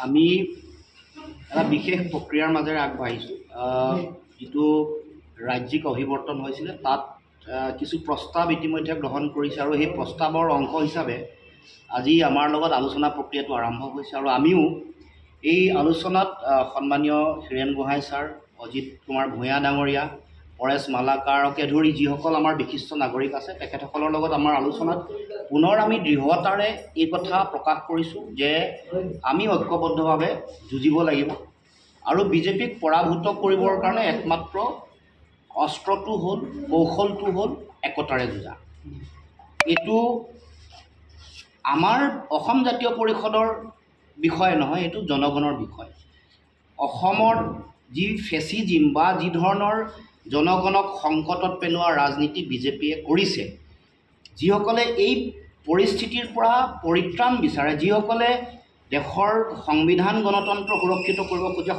আমি এটা বিশেষ প্ৰক্ৰিয়াৰ মাজেৰে আগবাঢ়িছোঁ যিটো ৰাজ্যিক অভিৱৰ্তন হৈছিলে তাত কিছু প্ৰস্তাৱ ইতিমধ্যে গ্ৰহণ কৰিছে আৰু সেই প্ৰস্তাৱৰ অংশ হিচাপে আজি আমাৰ লগত আলোচনা প্ৰক্ৰিয়াটো আৰম্ভ হৈছে আৰু আমিও এই আলোচনাত সন্মানীয় হীৰেণ গোহাঁই ছাৰ, অজিত কুমাৰ ভূঞা ডাঙৰীয়া, পৰেশ মালাকাৰকে ধৰি যিসকল আমাৰ বিশিষ্ট নাগৰিক আছে তেখেতসকলৰ লগত আমাৰ আলোচনাত পুনৰ আমি দৃঢ়তাৰে এই কথা প্ৰকাশ কৰিছোঁ যে আমি ঐক্যবদ্ধভাৱে যুঁজিব লাগিব আৰু বিজেপিক পৰাভূত কৰিবৰ কাৰণে একমাত্ৰ অস্ত্ৰটো হ'ল, কৌশলটো হ'ল একতাৰে যুঁজা। এইটো আমাৰ অসম জাতীয় পৰিষদৰ বিষয় নহয়, এইটো জনগণৰ বিষয়। অসমৰ যি ফেচিজিম বা যি ধৰণৰ জনগণক সংকটত পেলোৱা ৰাজনীতি বিজেপিয়ে কৰিছে, যিসকলে এই পৰিস্থিতিৰ পৰা পৰিত্ৰাণ বিচাৰে, যিসকলে দেশৰ সংবিধান গণতন্ত্ৰ সুৰক্ষিত কৰিব খোজে,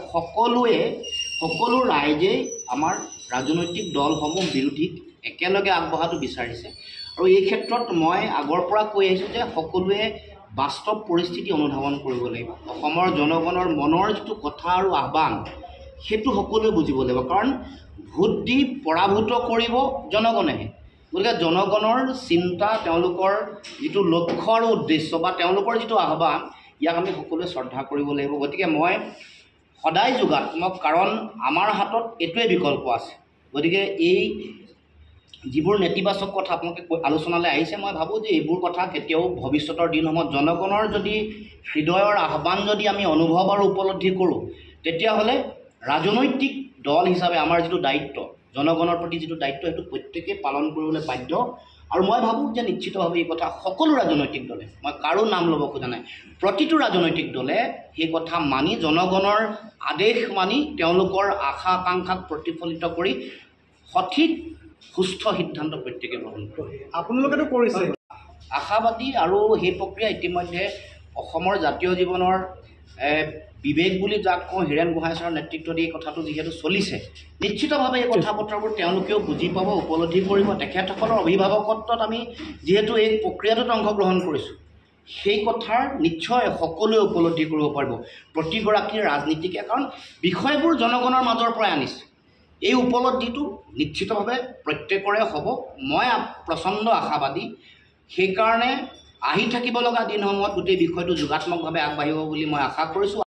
সকলো ৰাইজেই আমাৰ ৰাজনৈতিক দলসমূহ বিৰোধীক একেলগে আগবঢ়াটো বিচাৰিছে। আৰু এই ক্ষেত্ৰত মই আগৰ পৰা কৈ আহিছোঁ যে সকলোৱে বাস্তৱ পৰিস্থিতি অনুধাৱন কৰিব লাগিব। অসমৰ জনগণৰ মনৰ যিটো কথা আৰু আহ্বান সেইটো সকলোৱে বুজিব লাগিব, কাৰণ ভোট দি পৰাভূত কৰিব জনগণেহে। গতিকে জনগণৰ চিন্তা, তেওঁলোকৰ যিটো লক্ষ্য আৰু উদ্দেশ্য বা তেওঁলোকৰ যিটো আহ্বান, ইয়াক আমি সকলোৱে শ্ৰদ্ধা কৰিব লাগিব। গতিকে মই সদায় যোগাত্মক, কাৰণ আমাৰ হাতত এইটোৱে বিকল্প আছে। গতিকে এই যিবোৰ নেতিবাচক কথা আপোনালোকে আলোচনালৈ আহিছে, মই ভাবোঁ যে এইবোৰ কথা কেতিয়াও ভৱিষ্যতৰ দিনসমূহত জনগণৰ যদি হৃদয়ৰ আহ্বান যদি আমি অনুভৱ আৰু উপলব্ধি কৰোঁ, তেতিয়াহ'লে ৰাজনৈতিক দল হিচাপে আমাৰ যিটো দায়িত্ব, জনগণৰ প্ৰতি যিটো দায়িত্ব, সেইটো প্ৰত্যেকেই পালন কৰিবলৈ বাধ্য। আৰু মই ভাবোঁ যে নিশ্চিতভাৱে এই কথা সকলো ৰাজনৈতিক দলে, মই কাৰো নাম ল'ব খোজা নাই, প্ৰতিটো ৰাজনৈতিক দলে সেই কথা মানি, জনগণৰ আদেশ মানি, তেওঁলোকৰ আশা আকাংক্ষাক প্ৰতিফলিত কৰি সঠিক সুস্থ সিদ্ধান্ত প্ৰত্যেকে গ্ৰহণ কৰে। আপোনালোকেতো কৰিছে আশাবাদী, আৰু সেই প্ৰক্ৰিয়া ইতিমধ্যে অসমৰ জাতীয় জীৱনৰ বিবেক বুলি যাক কওঁ, হীৰেণ গোহাঁই ছাৰৰ নেতৃত্বত এই কথাটো যিহেতু চলিছে, নিশ্চিতভাৱে এই কথা বতৰাবোৰ তেওঁলোকেও বুজি পাব, উপলব্ধি কৰিব। তেখেতসকলৰ অভিভাৱকত্বত আমি যিহেতু এই প্ৰক্ৰিয়াটোত অংশগ্ৰহণ কৰিছোঁ, সেই কথাৰ নিশ্চয় সকলোৱে উপলব্ধি কৰিব পাৰিব, প্ৰতিগৰাকী ৰাজনীতিকে, কাৰণ বিষয়বোৰ জনগণৰ মাজৰ পৰাই আনিছে। এই উপলব্ধিটো নিশ্চিতভাৱে প্ৰত্যেকৰে হ'ব। মই প্ৰচণ্ড আশাবাদী। সেইকাৰণে আহি থাকিব লগা দিনসমূহত গোটেই বিষয়টো যোগাত্মকভাৱে আগবাঢ়িব বুলি মই আশা কৰিছোঁ।